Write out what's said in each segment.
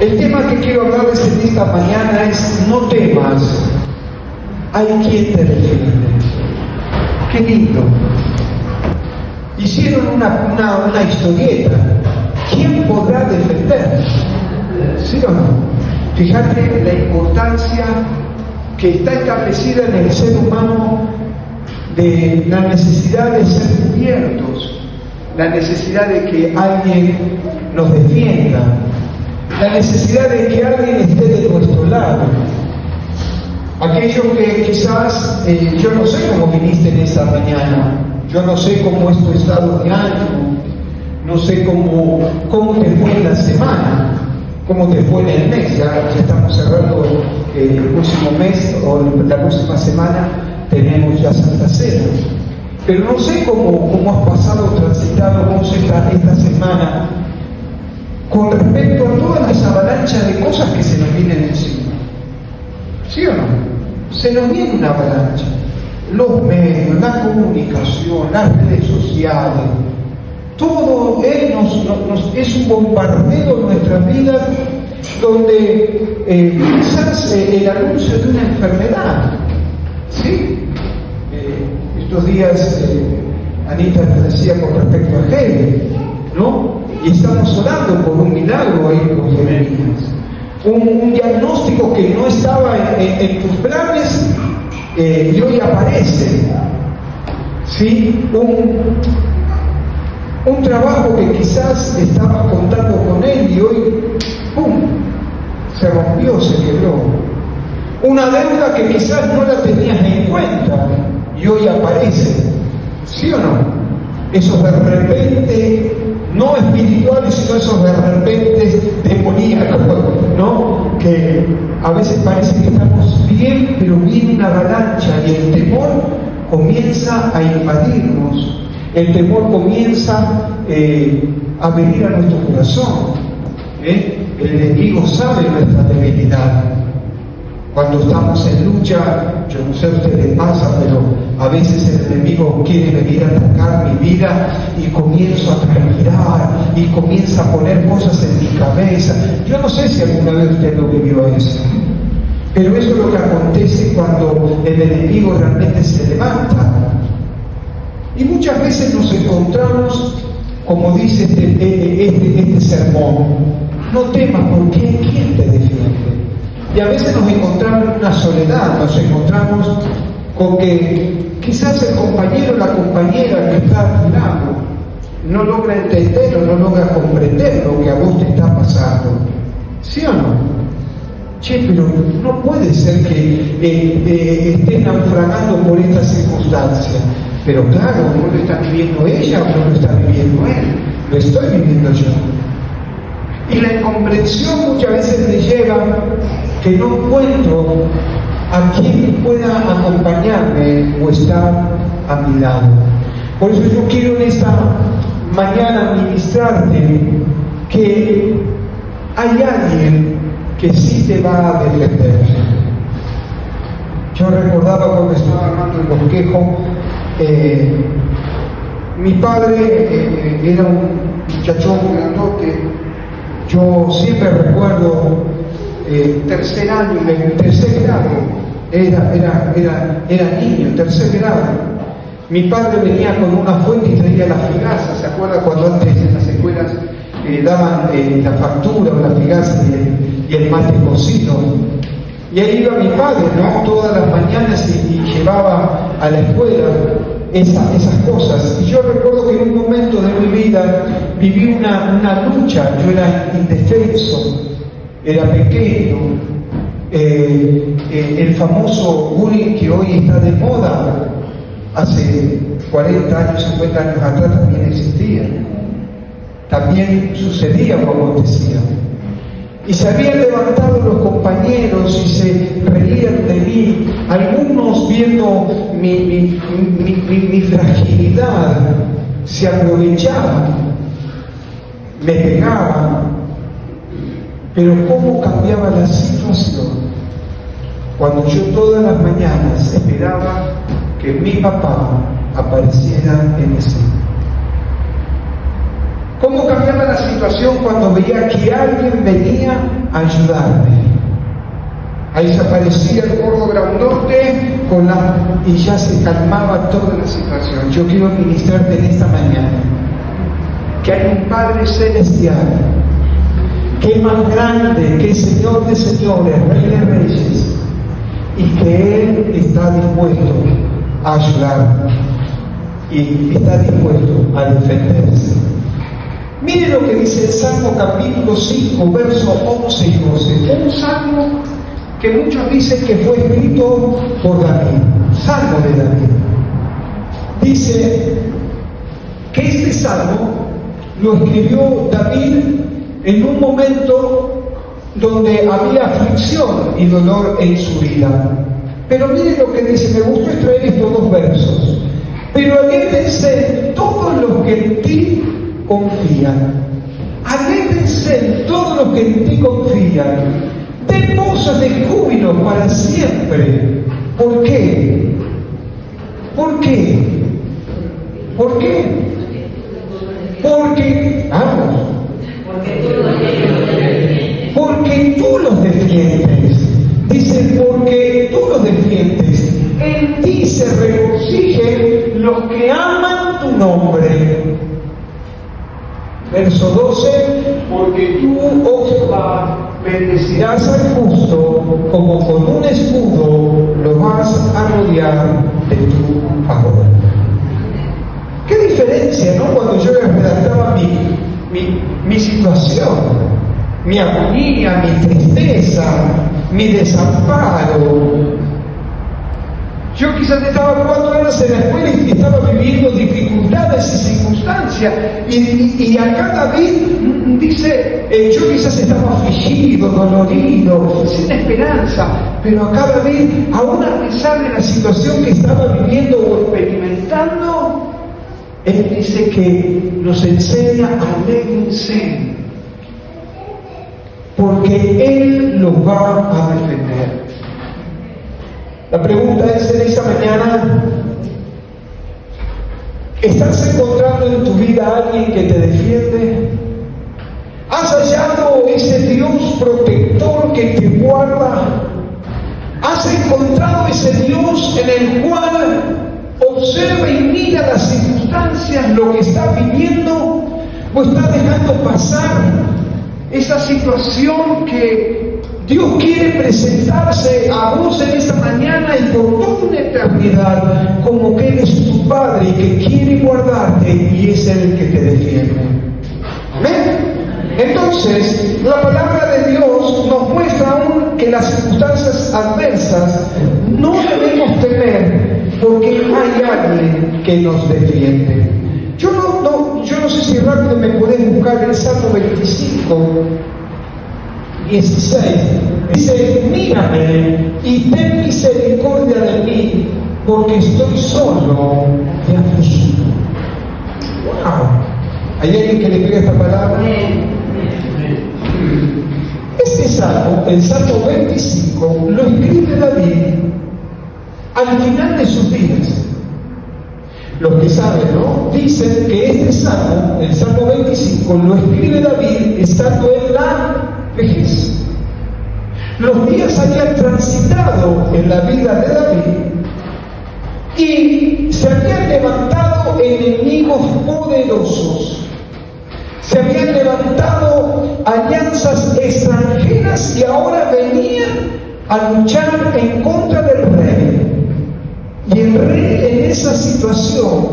El tema que quiero hablarles en esta mañana es: no temas, hay quien te defiende. Qué lindo. Hicieron una historieta. ¿Quién podrá defender? ¿Sí o no? Fíjate la importancia que está establecida en el ser humano de la necesidad de ser cubiertos, la necesidad de que alguien nos defienda, la necesidad de que alguien esté de nuestro lado. Aquello que quizás, yo no sé cómo viniste en esta mañana, yo no sé cómo es tu estado de ánimo, no sé cómo te fue en la semana, cómo te fue en el mes. Ya estamos cerrando el próximo mes, o la próxima semana tenemos ya Santa Cena. Pero no sé cómo has pasado, transitado, cómo se está esta semana con respecto a toda esa avalancha de cosas que se nos vienen encima. ¿Sí o no? Se nos viene una avalancha. Los medios, la comunicación, las redes sociales, todo es un bombardeo en nuestras vidas, donde quizás el anuncio de una enfermedad, ¿sí? Estos días Anita nos decía con respecto a Hegel, ¿no? Y estamos orando por un milagro ahí con Jeremías. Un diagnóstico que no estaba en tus planes y hoy aparece, ¿sí? Un trabajo que quizás estabas contando con él y hoy, ¡pum!, se rompió, se quebró. Una deuda que quizás no la tenías en cuenta y hoy aparece. ¿Sí o no? Esos de repente, no espirituales, sino esos de repente demoníacos, ¿no? Que a veces parece que estamos bien, pero viene una avalancha y el temor comienza a invadirnos. El temor comienza a venir a nuestro corazón. El enemigo sabe nuestra debilidad. Cuando estamos en lucha, yo no sé a usted le pasa, pero a veces el enemigo quiere venir a atacar mi vida y comienzo a transpirar y comienza a poner cosas en mi cabeza. Yo no sé si alguna vez usted lo vivió eso, pero eso es lo que acontece cuando el enemigo realmente se levanta. Y muchas veces nos encontramos, como dice este sermón: no temas, porque hay quien te defiende. Y a veces nos encontramos en una soledad, nos encontramos con que quizás el compañero o la compañera que está a tu lado no logra entender o no logra comprender lo que a vos te está pasando. ¿Sí o no? Che, pero no puede ser que estés naufragando por esta circunstancia. Pero claro, no lo está viviendo ella o no lo está viviendo él, lo estoy viviendo yo. Y la incomprensión muchas veces me lleva que no encuentro a quien pueda acompañarme o estar a mi lado. Por eso yo quiero en esta mañana ministrarte que hay alguien que sí te va a defender. Yo recordaba cuando estaba armando el bosquejo, mi padre era un muchachón grandote. Yo siempre recuerdo tercer grado, era niño, tercer grado. Mi padre venía con una fuente y traía la figaza. ¿Se acuerda cuando antes en las escuelas daban la factura o la figaza y el mate cocido? Y ahí iba mi padre, ¿no?, todas las mañanas y llevaba a la escuela esas cosas. Y yo recuerdo que en un momento de mi vida viví una lucha. Yo era indefenso, era pequeño. El famoso bullying que hoy está de moda, hace 40 años, 50 años atrás también existía. También sucedía o acontecía. Y se habían levantado los compañeros y se reían de mí, algunos viendo mi fragilidad, se aprovechaban, me pegaban. Pero ¿cómo cambiaba la situación cuando yo todas las mañanas esperaba que mi papá apareciera en escena? ¿Cómo cambiaba la situación cuando veía que alguien venía a ayudarme? Ahí se aparecía el gordo grandote y ya se calmaba toda la situación. Yo quiero ministrarte en esta mañana que hay un Padre Celestial que es más grande, que es Señor de señores, Rey de reyes, y que Él está dispuesto a ayudar y está dispuesto a defenderse. Mire lo que dice el Salmo capítulo 5, versos 11 y 12. Un salmo que muchos dicen que fue escrito por David, Salmo de David. Dice que este salmo lo escribió David en un momento donde había aflicción y dolor en su vida. Pero mire lo que dice, me gustó extraer estos dos versos. Pero alégrense todos los que en ti confían. Alégrense todos los que en ti confían. Den voces de júbilo para siempre. ¿Por qué? ¿Por qué? ¿Por qué? Porque, vamos, porque tú los defiendes. Dice, porque tú los defiendes. En ti se regocijen los que aman tu nombre. Verso 12, porque tú, oh Jehová, bendecirás al justo, como con un escudo lo vas a rodear de tu favor. Qué diferencia, ¿no? Cuando yo les redactaba mi situación, mi agonía, mi tristeza, mi desamparo. Yo quizás estaba 4 horas en la escuela y estaba viviendo dificultades y circunstancias. Y acá David dice, yo quizás estaba afligido, dolorido, sin esperanza. Pero acá David, aún a pesar de la situación que estaba viviendo o experimentando, él dice que nos enseña a alégrense, porque Él los va a defender. La pregunta es en esta mañana, ¿estás encontrando en tu vida a alguien que te defiende? ¿Has hallado ese Dios protector que te guarda? ¿Has encontrado ese Dios en el cual observa y mira las circunstancias, lo que está viviendo, o está dejando pasar esa situación que Dios quiere presentarse a vos en esta mañana y por toda una eternidad como que Él es tu Padre y que quiere guardarte y es Él el que te defiende? Amén. Entonces, la palabra de Dios nos muestra aún que las circunstancias adversas no debemos temer, porque hay alguien que nos defiende. Yo no sé si rápido me podés buscar el Salmo 25, 16. Dice, mírame y ten misericordia de mí, porque estoy solo y afligido. ¡Wow! ¿Hay alguien que le pida esta palabra? Este salmo, el Salmo 25, lo escribe David al final de sus días. Los que saben, ¿no? Dicen que este salmo, el Salmo 25, lo escribe David estando en la vejez. Los días habían transitado en la vida de David y se habían levantado enemigos poderosos. Se habían levantado alianzas extranjeras y ahora venían a luchar en contra del rey. Y el rey en esa situación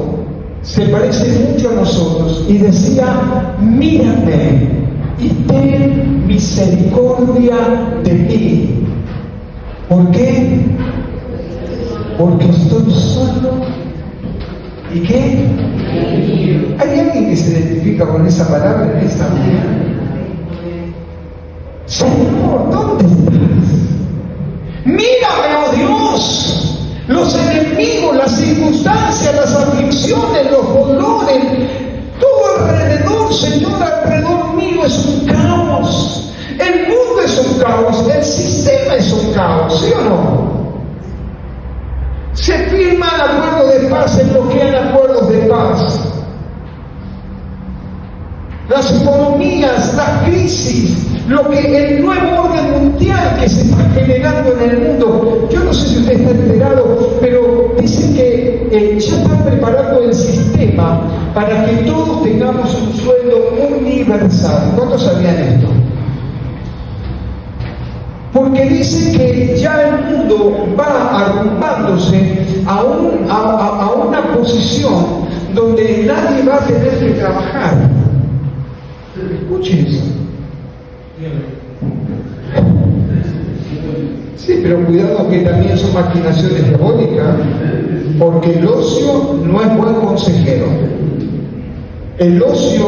se parece mucho a nosotros y decía, mírame y ten misericordia de mí. ¿Por qué? Porque estoy solo. ¿Y qué? ¿Hay alguien que se identifica con esa palabra en esta mañana? Señor, ¿dónde estás? Mírame, oh Dios. Los enemigos, las circunstancias, las aflicciones, los dolores, todo alrededor, Señor, alrededor mío es un caos. El mundo es un caos, el sistema es un caos, ¿sí o no? Se firman acuerdos de paz, se bloquean acuerdos de paz. las economías, las crisis, el nuevo orden mundial que se está generando en el mundo. Yo no sé si usted está enterado, pero dicen que ya están preparando el sistema para que todos tengamos un sueldo universal. ¿Cuántos sabían esto? Porque dicen que ya el mundo va arrumbándose a una posición donde nadie va a tener que trabajar. Escuchen eso. Sí, pero cuidado que también son maquinaciones diabólicas, porque el ocio no es buen consejero. El ocio,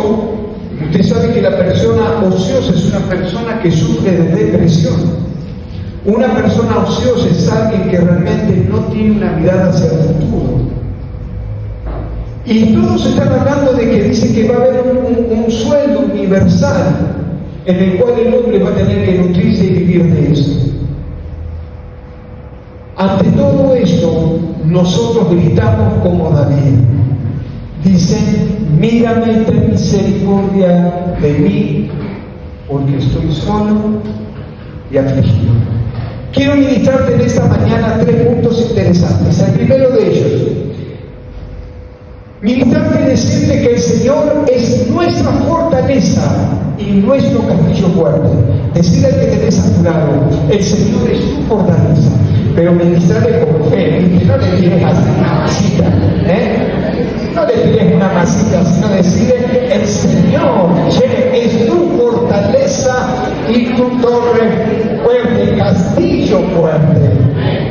usted sabe que la persona ociosa es una persona que sufre de depresión. Una persona ociosa es alguien que realmente no tiene una mirada hacia el futuro. Y todos están hablando de que dice que va a haber un sueldo universal en el cual el hombre va a tener que nutrirse y vivir de eso. Ante todo esto, nosotros gritamos como David. Dicen, mírame y ten misericordia de mí, porque estoy solo y afligido. Quiero ministrarte en esta mañana 3 puntos interesantes. El primero de ellos, ministrarte y decirte que el Señor es nuestra fortaleza y nuestro castillo fuerte. Decirle al que tenés a tu lado, el Señor es tu fortaleza. Pero ministrarle con fe, no le tires así una masita, no le tires una masita, sino decirle, el Señor es tu fortaleza y tu torre fuerte, castillo fuerte.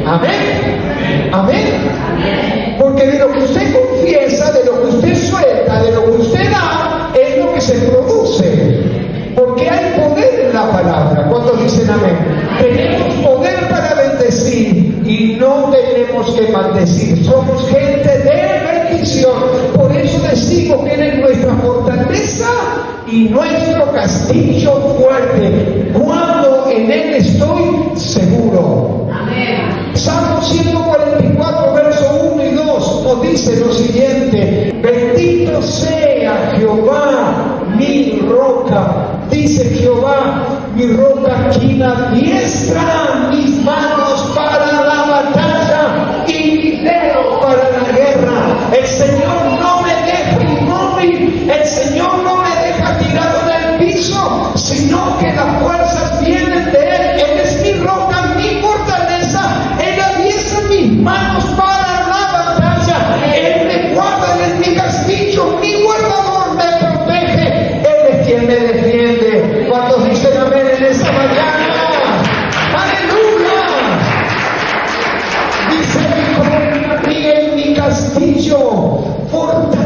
Amén. Amén. Porque de lo que usted confiesa, de lo que usted suelta, de lo que usted da, es lo que se produce. Porque hay poder en la palabra. ¿Cuántos dicen amén? Tenemos poder para bendecir y no tenemos que maldecir. Somos gente de bendición. Por eso decimos que Él es nuestra fortaleza y nuestro castillo fuerte. Cuando en Él estoy seguro. Amén. Salmo 144, verso 1 y 2 nos dice lo siguiente: bendito sea Jehová, mi roca. Dice Jehová, mi roca, quien adiestra mis manos para la batalla y mis dedos para la guerra. El Señor no me deja inmóvil, el Señor no me deja tirado en el piso, sino que las fuerzas vienen de Él. Él es mi roca, mi fortaleza. Él adiestra mis manos para la batalla. Él me guarda, Él es mi castillo, mi guardador, me protege. Él es quien me defiende. ¿Cuántos dicen amén en esta mañana? ¡Aleluya! Dice mi castillo, fortaleza.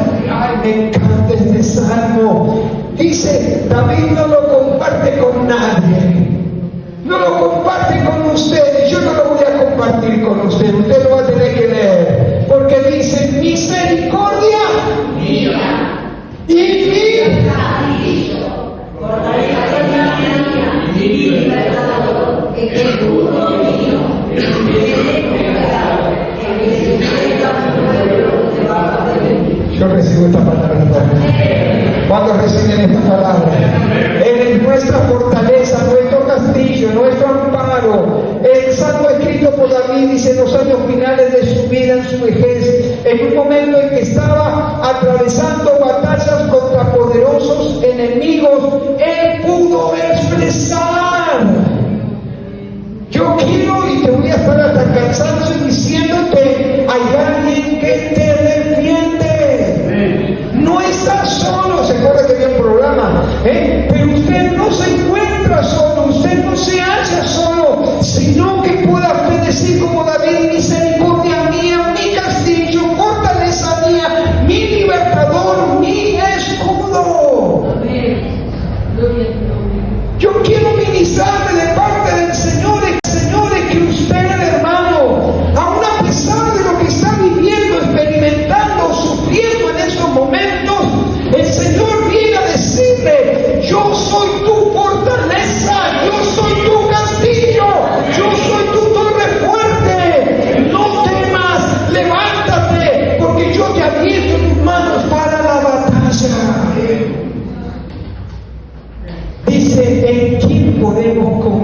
Me encanta este salmo. Dice, David no lo comparte con nadie. No lo comparte con usted. Yo no lo voy a compartir con usted. Usted lo va a tener que leer. Porque dice, misericordia mía y mi castillo. Yo recibo esta palabra. ¿Cuándo reciben esta palabra? Él es nuestra fortaleza, nuestro castillo, nuestro amparo. El salmo escrito por David dice en los años finales de su vida, en su vejez, en un momento en que estaba atravesando batallas contra poderosos enemigos, él pudo expresar: yo quiero, y te voy a estar hasta cansancio diciéndote, hay alguien que te defiende. No estás solo. ¿Se acuerda que había un programa? Pero usted no se encuentra solo, usted no se halla solo, sino que pueda usted decir como David: misericordia mía, mi castillo, fortaleza mía, mi libertador, mi escudo. Yo quiero ministrarle de parte del Señor, que usted, hermano, aun a pesar de lo que está viviendo, experimentando, sufriendo en estos momentos, el Señor viene a decirle: yo soy tu fortaleza, yo soy tu castillo, yo soy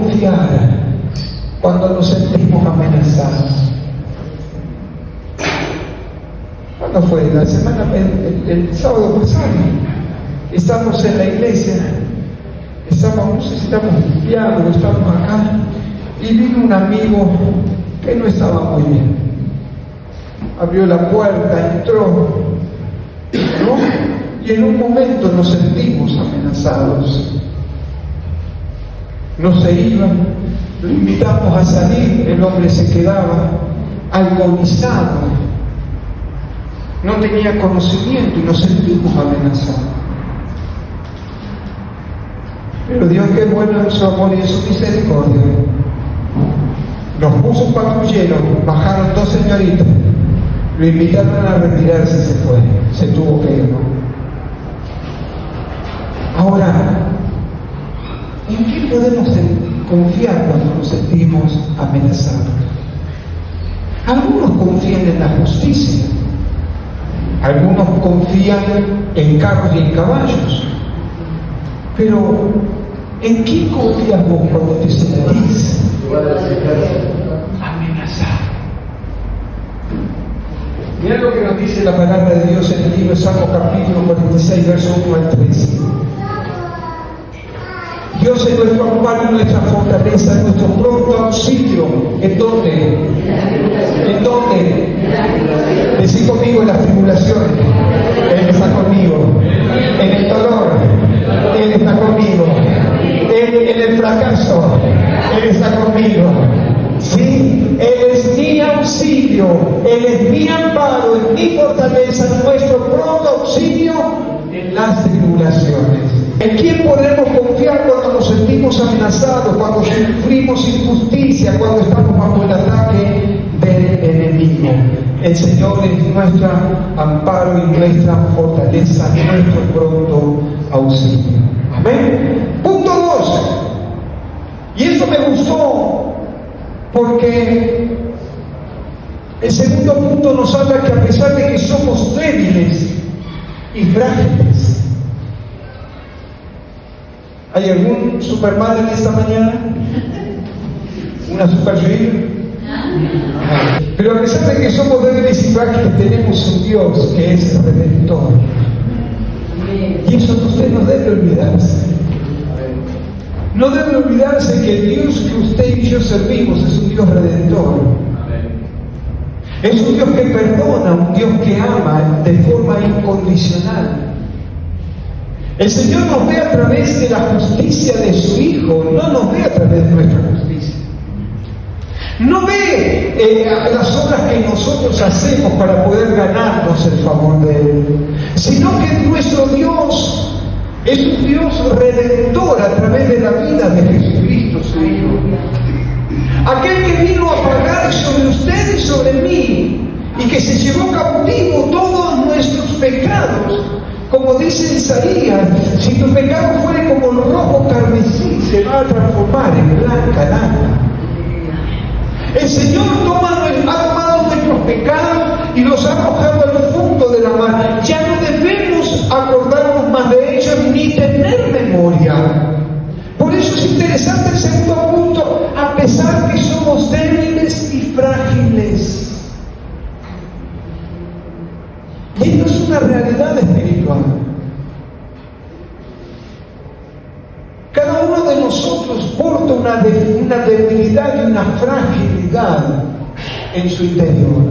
confiar cuando nos sentimos amenazados? ¿Cuándo fue? La semana, el sábado pasado. Estamos en la iglesia, no sé si estamos limpiando, estamos acá, y vino un amigo que no estaba muy bien. Abrió la puerta, entró, ¿no? Y en un momento nos sentimos amenazados. No se iba, lo invitamos a salir, el hombre se quedaba agonizado, no tenía conocimiento y nos sentimos amenazados. Pero Dios, que es bueno en su amor y en su misericordia, nos puso un patrullero, bajaron 2 señoritas, lo invitaron a retirarse y se fue, se tuvo que ir, ¿no? Ahora, ¿en qué podemos confiar cuando nos sentimos amenazados? Algunos confían en la justicia, algunos confían en carros y en caballos, pero ¿en quién confías vos cuando te sentís amenazado? Mira lo que nos dice la palabra de Dios en el libro de Salmo capítulo 46, verso 1 al 13. Dios es nuestro amparo, nuestra fortaleza, nuestro pronto auxilio. ¿En dónde? ¿En dónde? Decí conmigo: en las tribulaciones. Él está conmigo. En el dolor, Él está conmigo. En el fracaso, Él está conmigo. Sí, Él es mi auxilio, Él es mi amparo, es mi fortaleza, nuestro pronto auxilio en las tribulaciones. ¿En quién podemos confiar cuando nos sentimos amenazados, cuando sufrimos injusticia, cuando estamos bajo el ataque del enemigo? El Señor es nuestro amparo y nuestra fortaleza, nuestro pronto auxilio. Amén. Punto 2. Y esto me gustó porque el segundo punto nos habla que a pesar de que somos débiles y frágiles, ¿hay algún Superman en esta mañana? ¿Una Supergirl? Pero a pesar de que somos débiles y frágiles, tenemos un Dios que es redentor. Y eso usted no debe olvidarse. No debe olvidarse que el Dios que usted y yo servimos es un Dios redentor. Es un Dios que perdona, un Dios que ama de forma incondicional. El Señor nos ve a través de la justicia de su Hijo, no nos ve a través de nuestra justicia. No ve las obras que nosotros hacemos para poder ganarnos el favor de Él, sino que nuestro Dios es un Dios redentor a través de la vida de Jesucristo, su Hijo. Aquel que vino a pagar sobre usted y sobre mí, y que se llevó cautivo todos nuestros pecados. Como dice Isaías, si tu pecado fuere como el rojo carmesí, se va a transformar en blanca lana. El Señor ha tomado nuestros pecados y los ha arrojado al fondo de la mar. Ya no debemos acordarnos más de ellos ni tener memoria. Por eso es interesante el segundo punto: a pesar que somos débiles y frágiles. Y esto es una realidad espiritual. Cada uno de nosotros porta una debilidad y una fragilidad en su interior.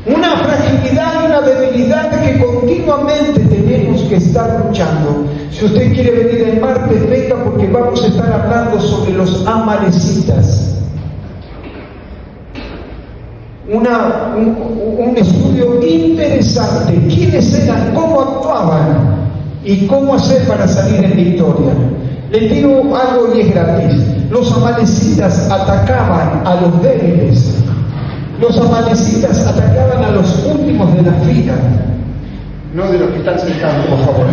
Una fragilidad y una debilidad que continuamente tenemos que estar luchando. Si usted quiere venir el martes, venga, porque vamos a estar hablando sobre los amalecitas. Un estudio interesante. ¿Quiénes eran? ¿Cómo actuaban? ¿Y cómo hacer para salir en victoria? Les digo algo y es gratis. Los amalecitas atacaban a los débiles. Los amalecitas atacaban a los últimos de la fila. No de los que están sentados, por favor.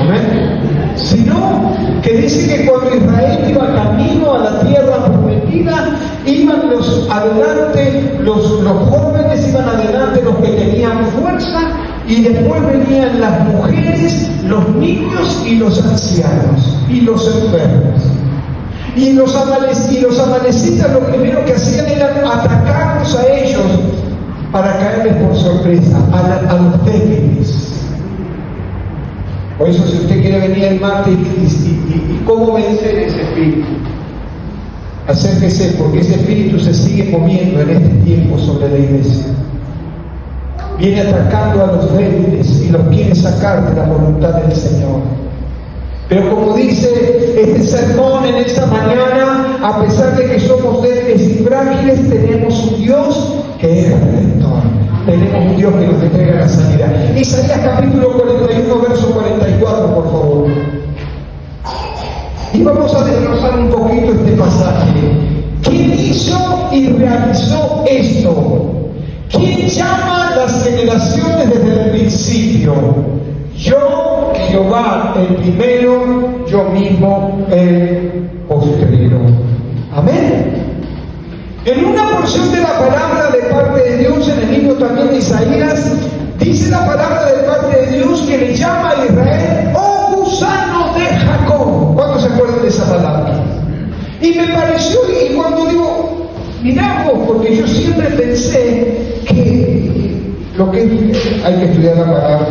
Amén. Sino que dice que cuando Israel iba camino a la tierra prometida, iban los adelante, los jóvenes iban adelante, los que tenían fuerza, Y después venían las mujeres, los niños y los ancianos y los enfermos. Y los amalecitas lo primero que hacían era atacarlos a ellos para caerles por sorpresa, a los débiles. Por eso, si usted quiere venir el martes y cómo vencer ese espíritu, acérquese, porque ese espíritu se sigue moviendo en este tiempo sobre la iglesia. Viene atacando a los débiles y los quiere sacar de la voluntad del Señor. Pero como dice este sermón en esta mañana, a pesar de que somos débiles y frágiles, tenemos un Dios que es redentor. Tenemos un Dios que nos entrega la sanidad. Isaías capítulo 41, verso 44, por favor. Y vamos a desglosar un poquito este pasaje. ¿Quién hizo y realizó esto? ¿Quién llama las generaciones desde el principio? Yo, Jehová, el primero, yo mismo, el postrero. Amén. En una porción de la palabra de parte de Dios, en el libro también de Isaías, dice la palabra de parte de Dios que le llama a Israel, oh gusano de Jacob. ¿Cuántos se acuerdan de esa palabra? Y me pareció, y cuando digo, miramos, porque yo siempre pensé que lo que hay que estudiar la palabra,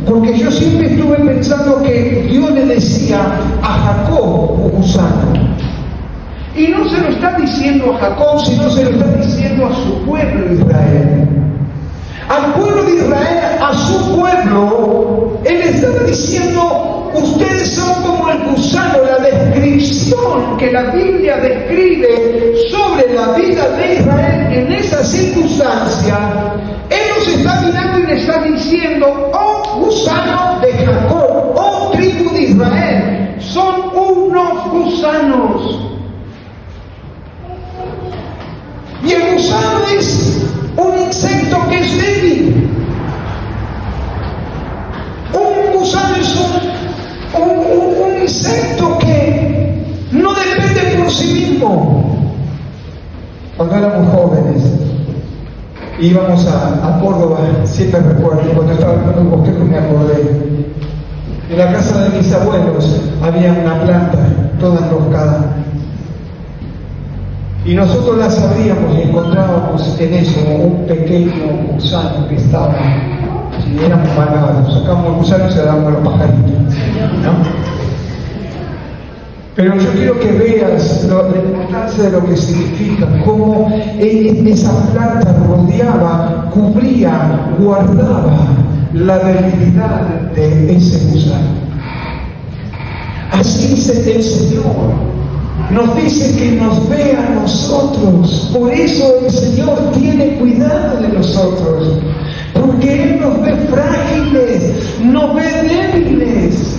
porque yo siempre estuve pensando que Dios le decía a Jacob, gusano. Y no se lo está diciendo a Jacob, sino se lo está diciendo a su pueblo Israel. Al pueblo de Israel, a su pueblo, Él está diciendo, ustedes son como el gusano. La descripción que la Biblia describe sobre la vida de Israel en esa circunstancia, Él nos está mirando y le está diciendo, oh gusano de Jacob, oh tribu de Israel, son unos gusanos. Y el gusano es un insecto que es débil. Un gusano es un insecto que no depende por sí mismo. Cuando éramos jóvenes, íbamos a Córdoba, siempre recuerdo, cuando estaba en un bosquejo me acordé. En la casa de mis abuelos había una planta toda enroscada. Y nosotros la sabíamos y encontrábamos en eso un pequeño gusano que estaba, si éramos malvados, sacábamos el gusano y se lo dábamos a los pajaritos, ¿no? Pero yo quiero que veas la importancia de lo que significa, cómo esa planta rodeaba, cubría, guardaba la debilidad de ese gusano. Así dice el Señor. Nos dice que nos ve a nosotros. Por eso el Señor tiene cuidado de nosotros. Porque Él nos ve frágiles, nos ve débiles.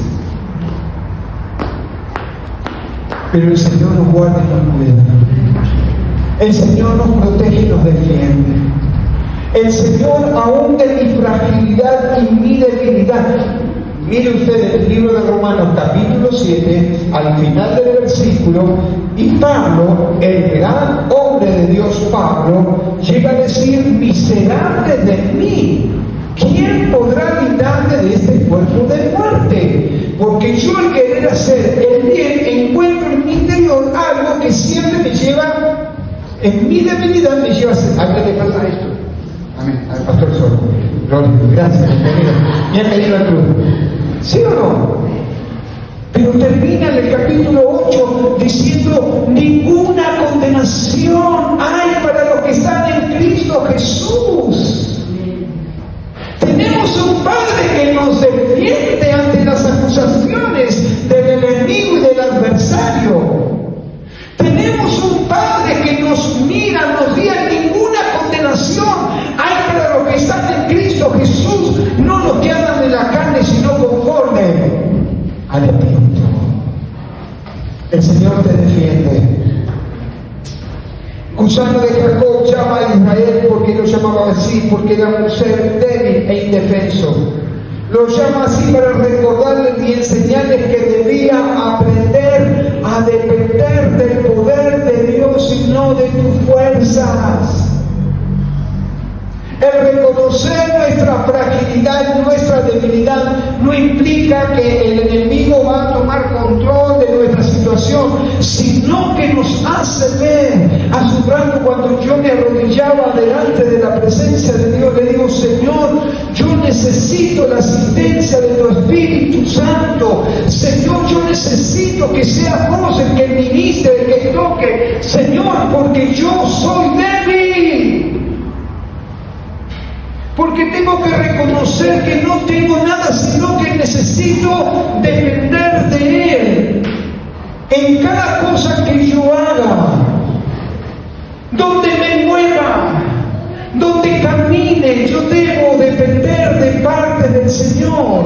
Pero el Señor nos guarda y nos cuida. El Señor nos protege y nos defiende. El Señor, aún de mi fragilidad y mi debilidad. Mire usted el libro de Romanos capítulo 7, al final del versículo, y Pablo, el gran hombre de Dios Pablo, llega a decir, miserable de mí, ¿quién podrá librarme de este cuerpo de muerte? Porque yo al querer hacer el bien encuentro en mi interior algo que siempre me lleva, en mi debilidad me lleva a hacer, ¿a qué te pasa esto? Amén, al pastor Sol, gloria, gracias, bienvenido al club. ¿Sí o no? Pero termina en el capítulo 8 diciendo, ninguna condenación hay para los que están en Cristo Jesús. Tenemos un Padre que nos defiende ante las acusaciones del enemigo y del adversario. Tenemos un Padre que nos mira, nos dice, ninguna condenación hay para los que están en Cristo Jesús, no los que andan en la carne, sino conforme al Espíritu. El Señor te defiende. Gusano de Jacob llama a Israel porque lo llamaba así, porque era un ser débil e indefenso. Lo llama así para recordarles y enseñarles que debía aprender a depender del poder de Dios y no de tus fuerzas. El reconocer nuestra fragilidad, nuestra debilidad, no implica que el enemigo va a tomar control de nuestra situación, sino que nos hace ver. Hace un rato, cuando yo me arrodillaba delante de la presencia de Dios, le digo: Señor, yo necesito la asistencia de tu Espíritu Santo. Señor, yo necesito que sea vos el que ministre, el que toque. Señor, porque yo soy débil. Porque tengo que reconocer que no tengo nada, sino que necesito depender de Él. En cada cosa que yo haga, donde me mueva, donde camine, yo debo depender de parte del Señor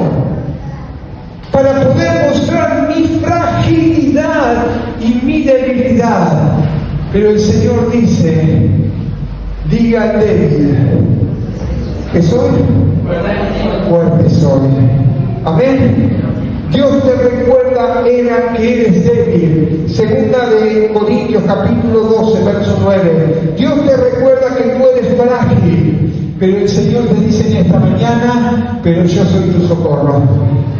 para poder mostrar mi fragilidad y mi debilidad. Pero el Señor dice: diga al débil que soy fuerte soy. Amén. Dios te recuerda que eres débil. Segunda de Corintios capítulo 12 verso 9. Dios te recuerda que tú eres frágil, pero el Señor te dice en esta mañana: pero yo soy tu socorro.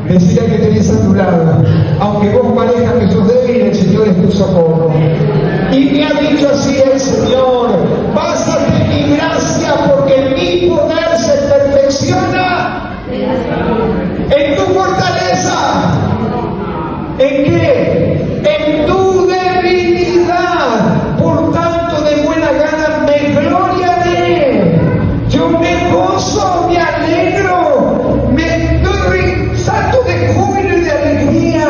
Decía que tenés a tu lado: aunque vos parezcas que sos débil, el Señor es tu socorro. Y me ha dicho así el Señor: bástate en mi gracia, porque mi poder se perfecciona en tu fortaleza. ¿En qué? En tu debilidad. Por tanto, de buena gana me gloriaré. Yo me gozo, me alegro, me doy salto de júbilo y de alegría,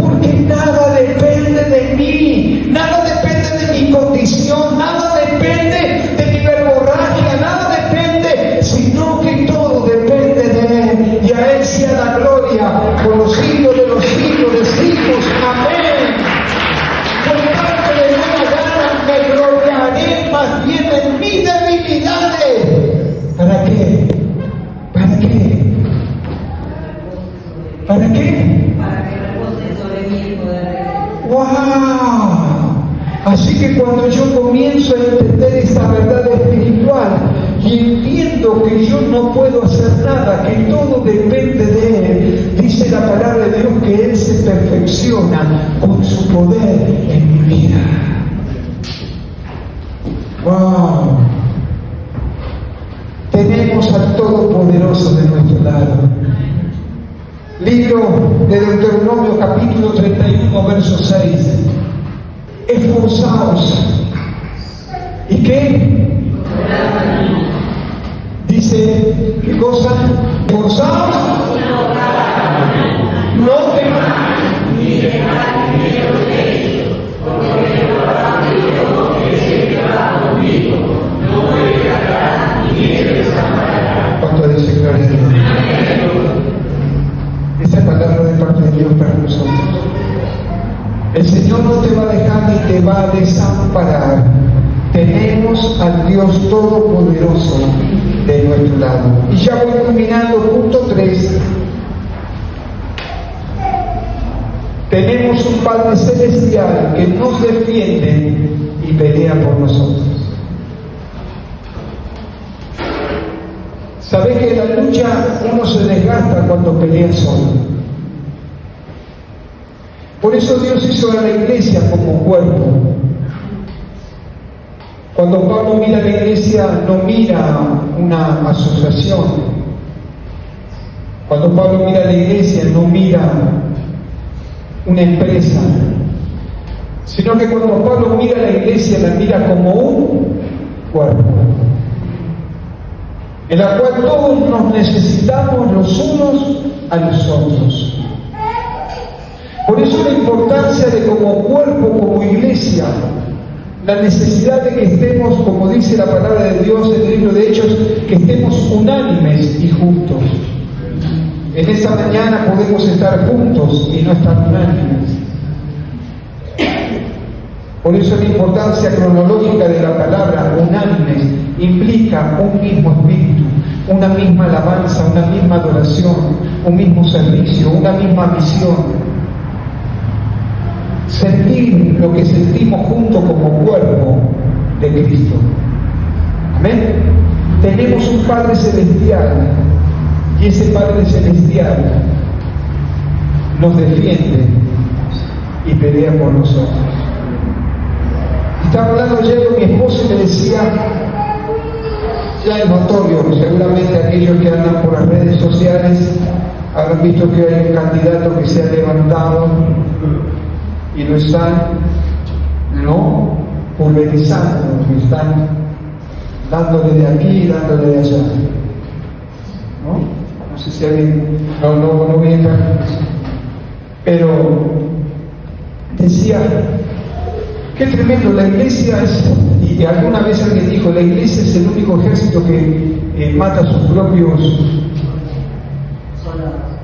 porque nada depende de mí, nada depende de mi condición, nada depende de mi verborragia, nada depende, sino que todo depende de Él, y a Él sea la gloria por los siglos de los siglos de siglos. Amén. Por tanto, de buena gana me gloriaré más bien en mis debilidades. ¿Para qué? ¿Para qué? ¿Para qué? Para que repose sobre mí el poder de Dios. ¡Wow! Así que cuando yo comienzo a entender esta verdad espiritual y entiendo que yo no puedo hacer nada, que todo depende de Él, dice la palabra de Dios que Él se perfecciona con su poder en mi vida. ¡Wow! Tenemos al Todopoderoso de nuestro lado. Libro de Deuteronomio capítulo 31 verso 6. Esforzaos. ¿Y qué? Dice, ¿qué cosa? Esforzaos. No temáis ni temáis miedo de ellos, porque Jehová mi Dios es el que va conmigo. No me dejará ni me desamparará. ¿Cuánto dice gloria a Dios? Esa palabra de parte de Dios para nosotros. El Señor no te va a dejar ni te va a desamparar. Tenemos al Dios Todopoderoso de nuestro lado. Y ya voy culminando, punto 3. Tenemos un Padre Celestial que nos defiende y pelea por nosotros. ¿Sabés que en la lucha uno se desgasta cuando pelea solo? Por eso Dios hizo a la iglesia como cuerpo. Cuando Pablo mira a la iglesia, no mira una asociación. Cuando Pablo mira a la iglesia, no mira una empresa, sino que cuando Pablo mira a la iglesia, la mira como un cuerpo, en la cual todos nos necesitamos los unos a los otros. Por eso la importancia de como cuerpo, como iglesia, la necesidad de que estemos, como dice la palabra de Dios en el libro de Hechos, que estemos unánimes y juntos. En esta mañana podemos estar juntos y no estar unánimes. Por eso la importancia cronológica de la palabra unánimes implica un mismo espíritu, una misma alabanza, una misma adoración, un mismo servicio, una misma misión. Sentir lo que sentimos juntos como cuerpo de Cristo. Amén. tenemos un Padre Celestial, y ese Padre Celestial nos defiende y pelea por nosotros. Estaba hablando ayer con mi esposa y me decía, ya es notorio, seguramente aquellos que andan por las redes sociales habrán visto que hay un candidato que se ha levantado y lo están pulverizando, lo están dándole de aquí y dándole de allá. No sé si alguien, no voy a entrar en eso. Pero decía, qué tremendo, la iglesia es, y alguna vez alguien dijo, la iglesia es el único ejército que mata a sus propios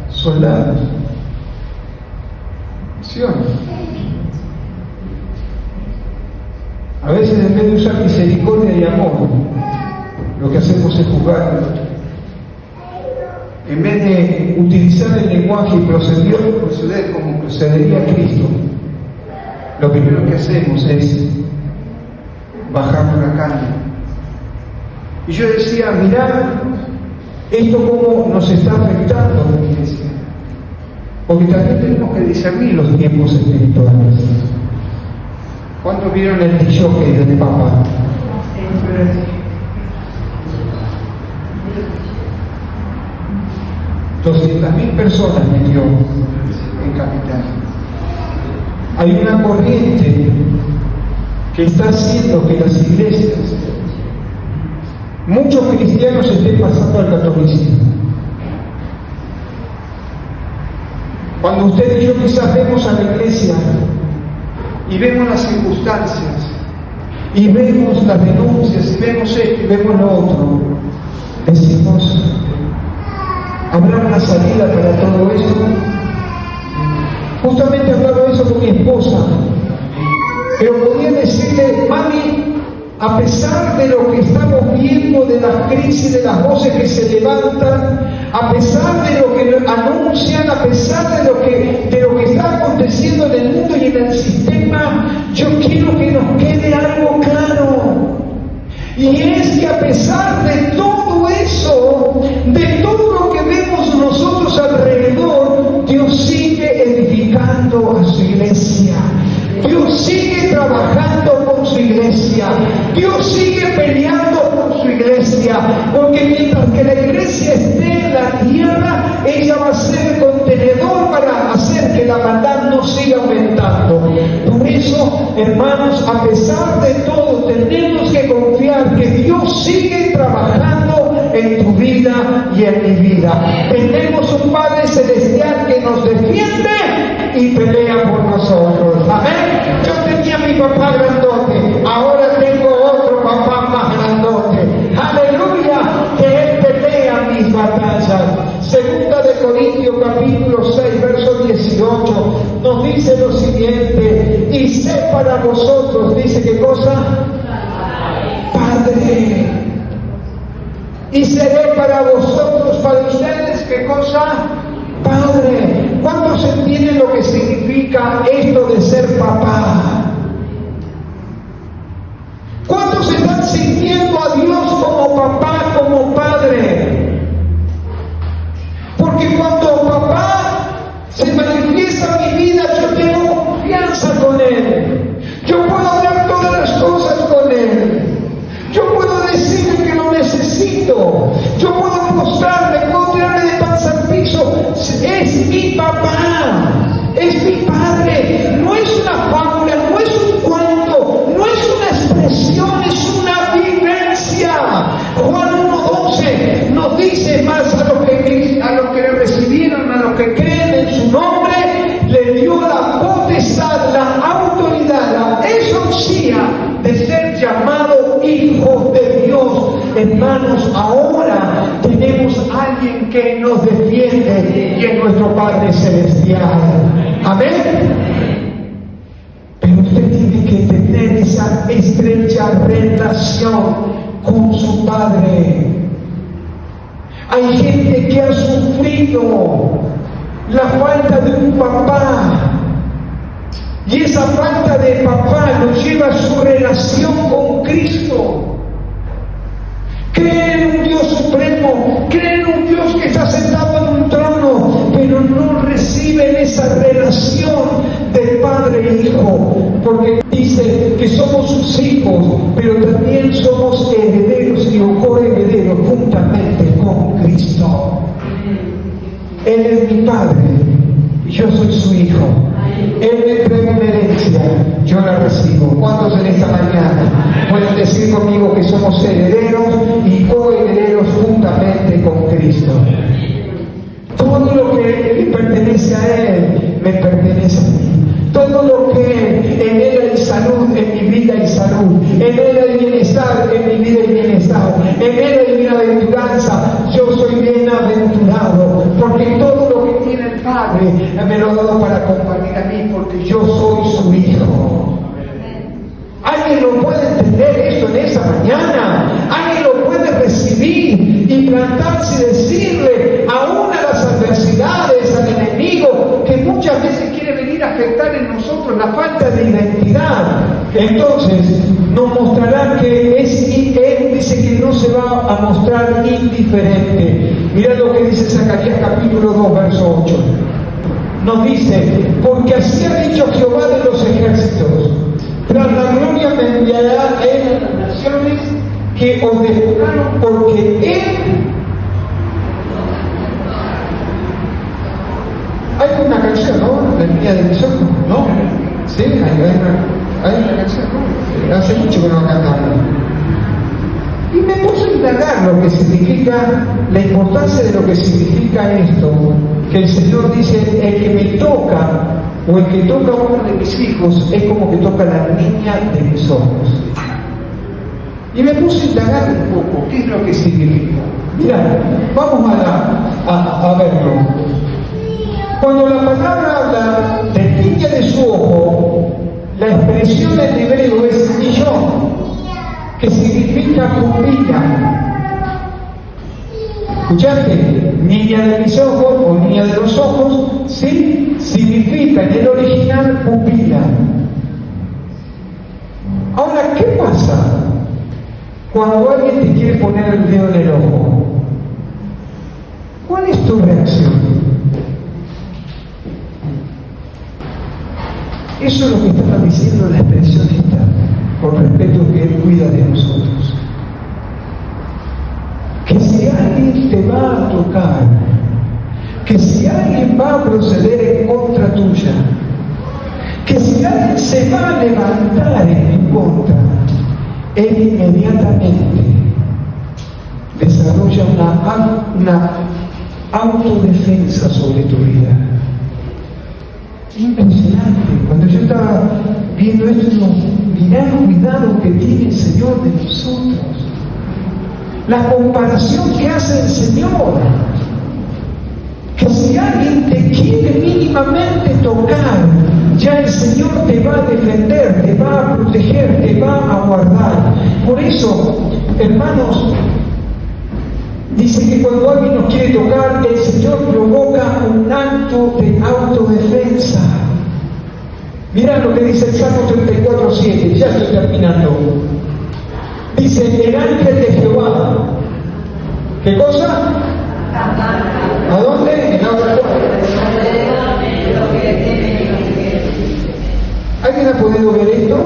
soldados. ¿Sí o no? A veces en vez de usar misericordia y amor, lo que hacemos es juzgar. En vez de utilizar el lenguaje y proceder como procedería Cristo, lo primero que hacemos es bajar la caña. Y yo decía, mirá, esto cómo nos está afectando a la iglesia. Porque también tenemos que discernir los tiempos espirituales. ¿Cuántos vieron el disjockey del Papa? 200.000 personas metió en Capital. Hay una corriente que está haciendo que las iglesias, muchos cristianos estén pasando al catolicismo. Cuando usted y yo quizás vemos a la iglesia y vemos las circunstancias y vemos las denuncias y vemos esto y vemos lo otro, decimos, ¿habrá una salida para todo esto? Justamente hablaba eso con mi esposa, pero podía decirle, mami, a pesar de lo que estamos viendo, de las crisis, de las voces que se levantan, a pesar de lo que anuncian, a pesar de lo que está aconteciendo en el mundo y en el sistema, yo quiero que nos quede algo claro. Y es que a pesar de todo eso, de todo lo que vemos nosotros alrededor, Dios sigue edificando a su iglesia. Dios sigue trabajando con su iglesia. Dios sigue peleando por su iglesia. Porque mientras que la iglesia esté en la tierra, ella va a ser contenedor para hacer que la maldad no siga aumentando. Por eso, hermanos, a pesar de todo, tenemos que confiar que Dios sigue trabajando en tu vida y en mi vida. Tenemos un Padre Celestial que nos defiende y pelea por nosotros. Amén. Yo tenía a mi papá grandote, ahora tengo otro papá más grandote. Aleluya, que Él pelea mis batallas. Segunda de Corintios capítulo 6, verso 18, nos dice lo siguiente: y sé para vosotros, dice ¿qué cosa? Padre. Y seré para vosotros, para ustedes, ¿qué cosa? Padre. ¿Cuántos entienden lo que significa esto de ser papá? ¿Cuántos están sintiendo a Dios como papá, como padre? Porque cuando papá se manifiesta en mi vida, yo tengo confianza con Él. Yo puedo hablar todas las cosas con Él. Yo puedo decirle que lo necesito. Yo puedo postrarme, puedo tirarme de panza al piso. Es mi papá, es mi padre. No es una fábula, no es un cuento, no es una expresión, es una vivencia. Juan 1:12 nos dice más a los que le recibieron, a los que creen en su nombre, le dio la potestad, la autoridad, la exousia de ser llamados hijos de Dios. Hermanos, ahora tenemos a alguien que nos defiende y es nuestro Padre Celestial. Amén. Pero usted tiene que tener esa estrecha relación con su Padre. Hay gente que ha sufrido la falta de un papá. Y esa falta de papá nos lleva a su relación con Cristo. creen en un Dios supremo, creen en un Dios que está sentado en un trono, pero no reciben esa relación de padre e hijo, porque dice que somos sus hijos, pero también somos herederos y coherederos juntamente con Cristo. Él es mi padre y yo soy su hijo. Él me entrega una herencia, yo la recibo. ¿Cuántos en esta mañana pueden decir conmigo que somos herederos y coherederos juntamente con Cristo? Todo lo que le pertenece a Él, me pertenece a mí. Todo lo que en Él hay salud, en mi vida hay salud. En Él hay bienestar, en mi vida hay bienestar. En Él hay bienaventuranza, yo soy bienaventurado. Porque todo lo que tiene el Padre me lo ha dado para compartir a mí, porque yo soy su hijo. ¿Alguien lo puede entender esto en esta mañana? ¿Alguien lo puede recibir y plantarse y decirle aún a las adversidades, al enemigo, que muchas veces quiere venir a afectar en nosotros la falta de identidad? Entonces nos mostrará que Él dice que no se va a mostrar indiferente. Mirá lo que dice Zacarías capítulo 2, verso 8. Nos dice, porque así ha dicho Jehová de los ejércitos, tras la gloria me enviará Él a las naciones que os dejaron, porque Él... Hay una canción, ¿no? La niña de mis ojos, ¿no? Sí, hay una canción, ¿no? Hace mucho que no la cantamos. Y me puse a indagar lo que significa, la importancia de lo que significa esto, que el Señor dice, el que me toca, o el que toca a uno de mis hijos, es como que toca a la niña de mis ojos. Y me puse a indagar un poco, ¿qué es lo que significa? Mirá, vamos a verlo. Cuando la palabra habla de niña de su ojo, la expresión en hebreo es millón, que significa pupila. ¿Escuchaste? Niña de mis ojos o niña de los ojos, sí, significa en el original pupila. Ahora, ¿qué pasa cuando alguien te quiere poner el dedo en el ojo? ¿Cuál es tu reacción? Eso es lo que estaba diciendo la expresión esta, con respecto a que Él cuida de nosotros. Que si alguien te va a tocar, que si alguien va a proceder en contra tuya, que si alguien se va a levantar en tu contra, Él inmediatamente desarrolla una autodefensa sobre tu vida. Impresionante. Cuando yo estaba viendo esto, digo, mirá el cuidado que tiene el Señor de nosotros. La comparación que hace el Señor. Que si alguien te quiere mínimamente tocar, ya el Señor te va a defender, te va a proteger, te va a guardar. Por eso, hermanos, dice que cuando alguien nos quiere tocar, el Señor provoca un acto de autodefensa. Mirá lo que dice el Salmo 34:7, ya estoy terminando. Dice, el ángel de Jehová, ¿qué cosa? ¿A dónde? En la otra parte. ¿Alguien ha podido ver esto?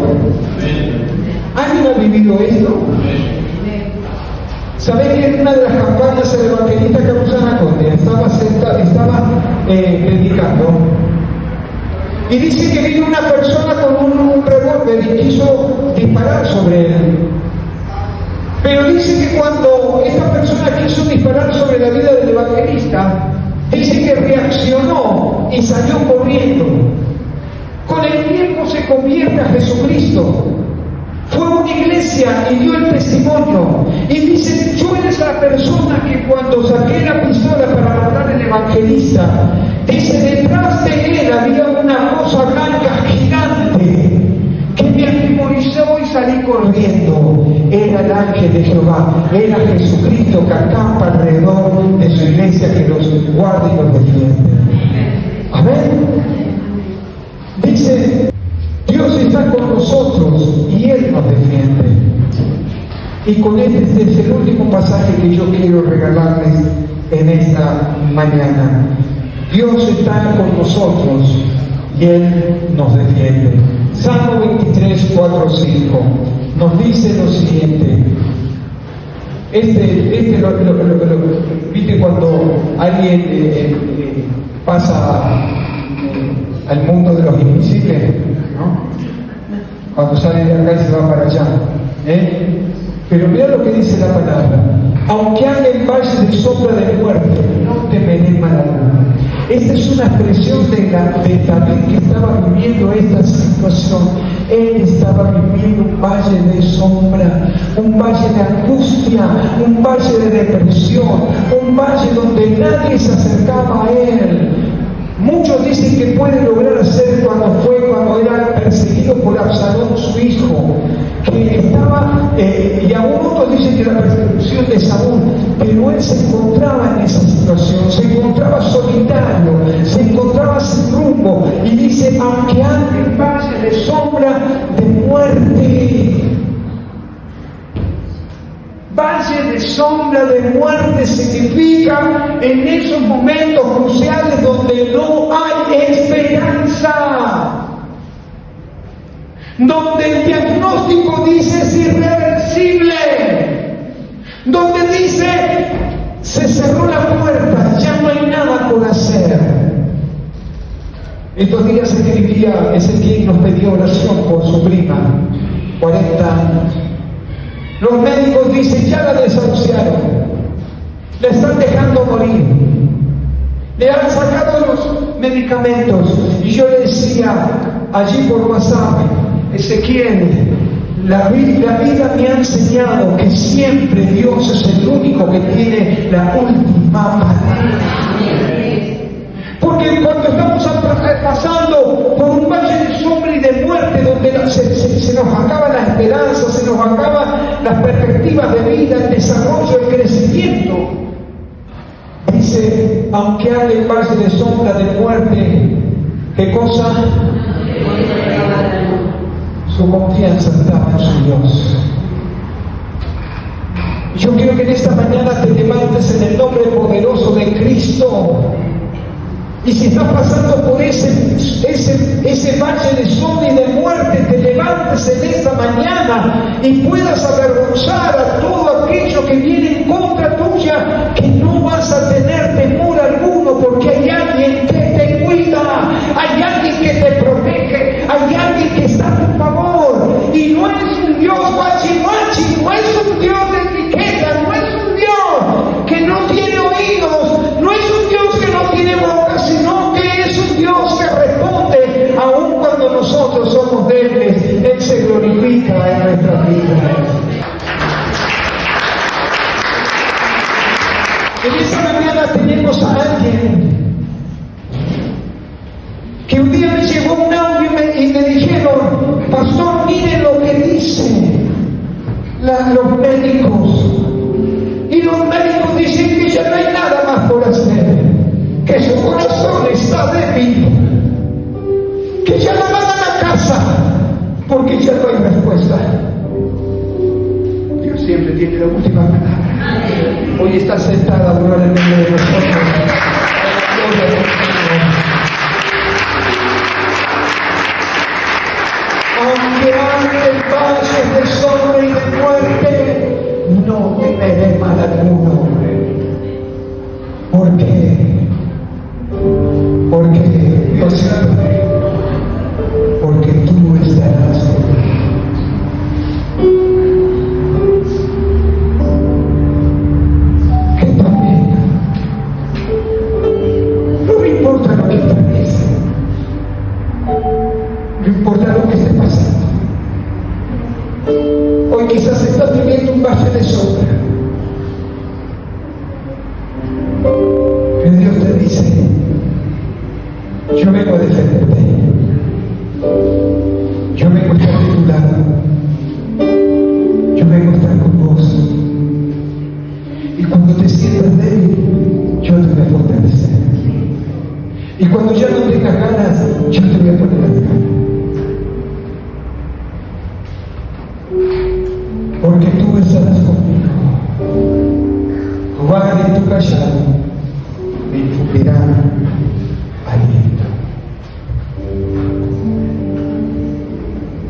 ¿Alguien ha vivido esto? ¿Sabés que en una de las campañas el evangelista Capuzana Conde estaba predicando? Y dice que vino una persona con un revólver y quiso disparar sobre él. Pero dice que cuando esta persona quiso disparar sobre la vida del evangelista, dice que reaccionó y salió corriendo. Con el tiempo se convierte a Jesucristo. Fue a una iglesia y dio el testimonio. Y dice, yo era esa persona que cuando saqué la pistola para matar al evangelista, dice, detrás de él había una cosa blanca gigante que me atemorizó y salí corriendo. Era el ángel de Jehová, era Jesucristo que acampa alrededor de su iglesia, que los guarda y los defiende. Amén. Dice, Dios está con nosotros y Él nos defiende. Y con este es el último pasaje que yo quiero regalarles en esta mañana. Dios está con nosotros y Él nos defiende. Salmo 23, 4, 5 nos dice lo siguiente. ¿Viste cuando alguien pasa al mundo de los invisibles? ¿No? Cuando sale de acá y se va para allá. Pero mira lo que dice la palabra. Aunque ande en valle de sombra de muerte, no temeré mal alguno. Esta es una expresión de David que estaba viviendo esta situación. Él estaba viviendo un valle de sombra, un valle de angustia, un valle de depresión, un valle donde nadie se acercaba a él. Muchos dicen que puede lograr hacer cuando era perseguido por Absalón, su hijo, que estaba, y aún otros dicen que la persecución de Saúl, pero él se encontraba en esa situación, se encontraba solitario, se encontraba sin rumbo, y dice, aunque ande en valle de sombra de muerte. Valle de sombra de muerte significa en esos momentos cruciales donde no hay esperanza, donde el diagnóstico dice es irreversible, donde dice se cerró la puerta, ya no hay nada por hacer. Estos días escribía Ezequiel, nos pedía oración por su prima, 40 años. Los médicos dicen, ya la desahuciaron, la están dejando morir, le han sacado los medicamentos. Y yo le decía allí por WhatsApp, Ezequiel, la vida me ha enseñado que siempre Dios es el único que tiene la última palabra. Porque cuando estamos pasando por un valle de sombra y de muerte, donde se nos acaba la esperanza, se nos acaban las perspectivas de vida, el desarrollo, el crecimiento, dice, aunque ande en valle de sombra de muerte, ¿qué cosa? Su confianza estaba en su Dios. Yo quiero que en esta mañana te levantes en el nombre poderoso de Cristo. Y si estás pasando por ese valle de sombra y de muerte, te levantes en esta mañana y puedas avergonzar a todo aquello que viene en contra tuya, que no vas a tener temor alguno, porque hay alguien que te cuida, hay alguien que te protege, hay alguien que está a tu favor. Y no es un Dios guachi, no es un Dios de etiqueta, no es un Dios que no tiene oídos, no es un Dios que no tiene boca, sino que es un Dios que responde aun cuando nosotros somos débiles. Él se glorifica en nuestras vidas. En esa mañana tenemos a alguien que un día me llegó un audio y me dijeron, pastor, mire lo que dicen los médicos. Y los médicos dicen que ya no hay nada más por hacer, que su corazón está débil, que ya la mandan a casa, porque ya no hay respuesta. Dios siempre tiene la última palabra. Hoy está sentada a orar en medio de nosotros. Aunque ande en valles de sombra y de muerte, no temeré mal alguno. ¿Por qué? Porque Dios sabe, porque tú estarás conmigo. Que también no me importa lo que parece, no importa lo que esté pasando. Hoy quizás estás viviendo un valle de sombra, pero Dios te dice, yo vengo a defenderte, yo vengo a estar de tu lado, yo vengo a estar con vos, y cuando te sientas débil, yo te voy a fortalecer, y cuando ya no tengas ganas, yo te voy a poner las ganas, porque tú estarás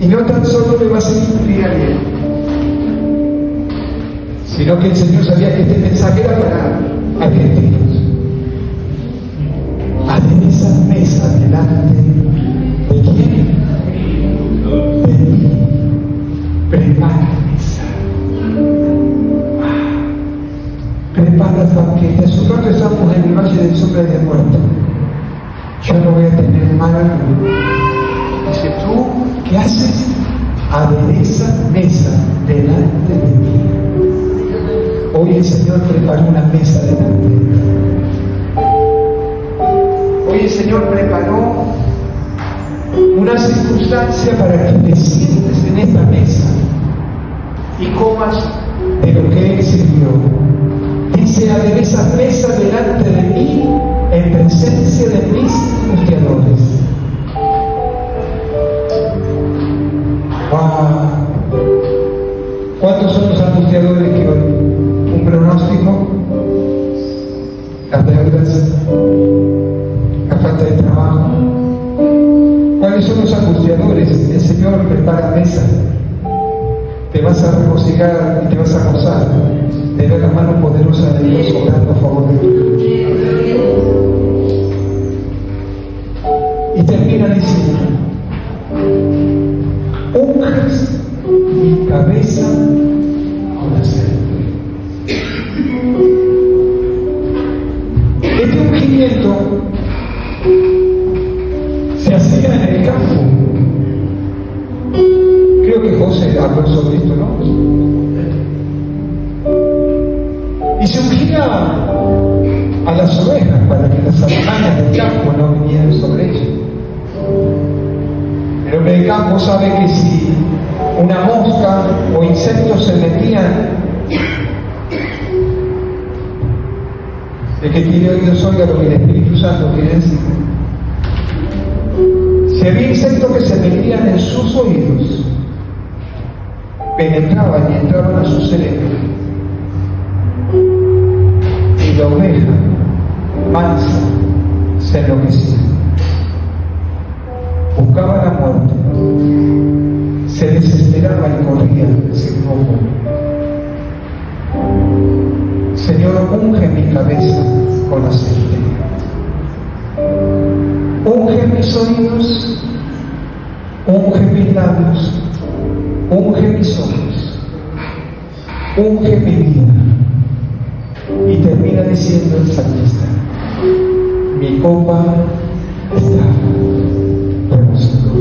Y no tan solo le vas a instruir a él, sino que el Señor sabía que este mensaje era para argentinos. Adereza mesa delante de quién? De mí. Prepara mesa. Prepara el banquete. Hace un rato estamos en el valle del sombra de muerte. Yo no voy a tener mal alguno. Dice, ¿tú qué haces? Adereza mesa delante de mí. Hoy el Señor preparó una mesa delante de mí. Hoy el Señor preparó una circunstancia para que te sientes en esta mesa y comas de lo que Él sirvió. Dice, adereza mesa delante de mí en presencia de mis angustiadores. ¡Wow! ¿Cuántos son los angustiadores que hoy? Un pronóstico, las deudas, la falta de trabajo. ¿Cuáles son los angustiadores? El Señor prepara mesa. Te vas a regocijar y te vas a gozar de ver la mano poderosa de Dios obrando a favor de ti. Y termina diciendo, unges mi cabeza con aceite. Este ungimiento se hacía en el campo. Creo que José habló sobre esto, ¿no? Y se ungía a las ovejas para que las alimañas del campo no vinieran sobre ellas. El hombre del campo sabe que si una mosca o insectos se metían, el que tiene oídos oiga lo que el Espíritu Santo quiere decir. Si había insectos que se metían en sus oídos, penetraban y entraban a su cerebro, y la oveja mansa se enloquecía, buscaba la muerte, se desesperaba y corría sin rumbo. Señor, unge mi cabeza con aceite, unge mis oídos, unge mis labios, unge mis ojos, unge mi vida. Y termina diciendo el salmista, mi copa está rebosando.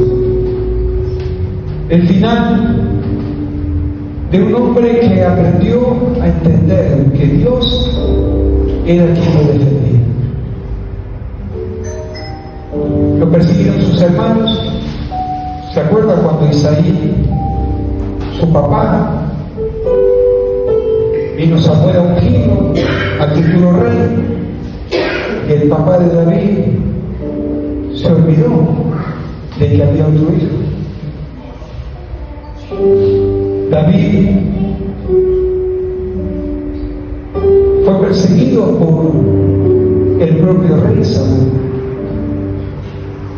El final de un hombre que aprendió a entender que Dios era quien lo defendía. Lo persiguieron sus hermanos. ¿Se acuerda cuando Isaí, su papá, vino Samuel a ungirlo al futuro rey? Y el papá de David se olvidó de que había otro hijo. David fue perseguido por el propio rey Saúl.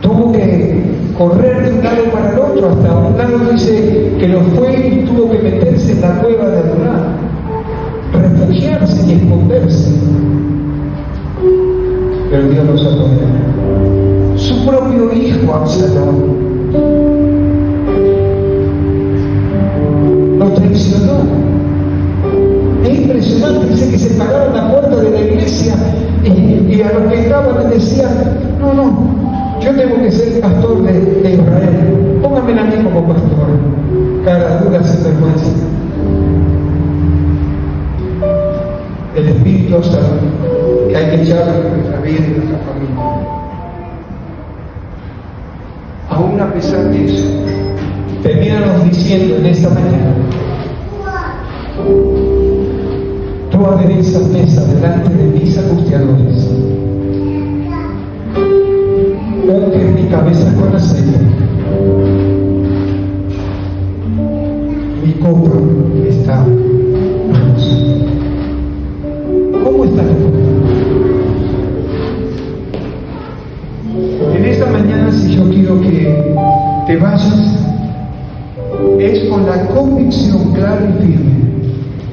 Tuvo que correr de un lado para el otro, hasta un lado dice que lo fue y tuvo que meterse en la cueva de Adulán, refugiarse y esconderse. Pero Dios lo sacó de él. Su propio hijo Absalón lo traicionó. Es impresionante, dice que se pararon la puerta de la iglesia y a los que entraban les decían, no, yo tengo que ser pastor de Israel, pónganme a mí como pastor. Cara dura, sin vergüenza. El Espíritu sabe que hay que echarlo en nuestra vida y en nuestra familia. Aún a pesar de eso, termínanos diciendo en esta mañana, tú aderezas mesa delante de mis angustiadores, unge mi cabeza con aceite, mi copa está rebosando. ¿Cómo está tu copa? En esta mañana, si yo quiero que te vayas es con la convicción clara y firme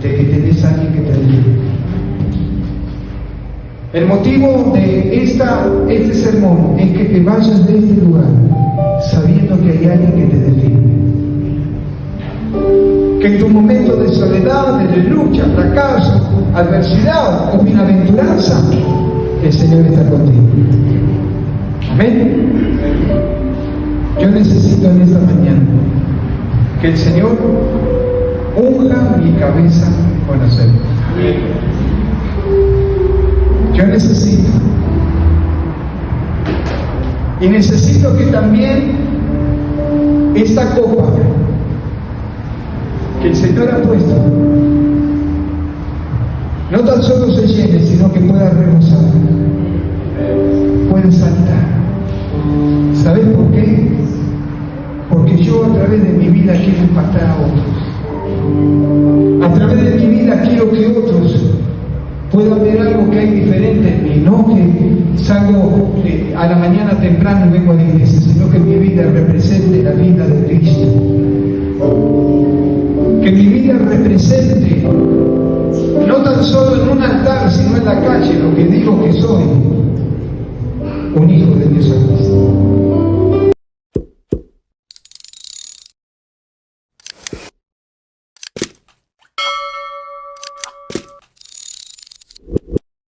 de que tenés a alguien que te defiende. El motivo de este sermón es que te vayas de este lugar sabiendo que hay alguien que te defiende. Que en tu momento de soledad, de lucha, fracaso, adversidad o bienaventuranza, el Señor está contigo. Amén. Yo necesito en esta mañana que el Señor unja mi cabeza con aceite. Yo necesito. Y necesito que también esta copa que el Señor ha puesto no tan solo se llene, sino que pueda rebosar, puede saltar. ¿Sabes por qué? Porque yo a través de mi vida quiero impactar a otros. A través de mi vida quiero que otros puedan ver algo que hay diferente en mí, no que salgo a la mañana temprano y vengo a la iglesia, sino que mi vida represente la vida de Cristo. Que mi vida represente, no tan solo en un altar, sino en la calle, lo que digo que soy, un hijo de Dios Cristo.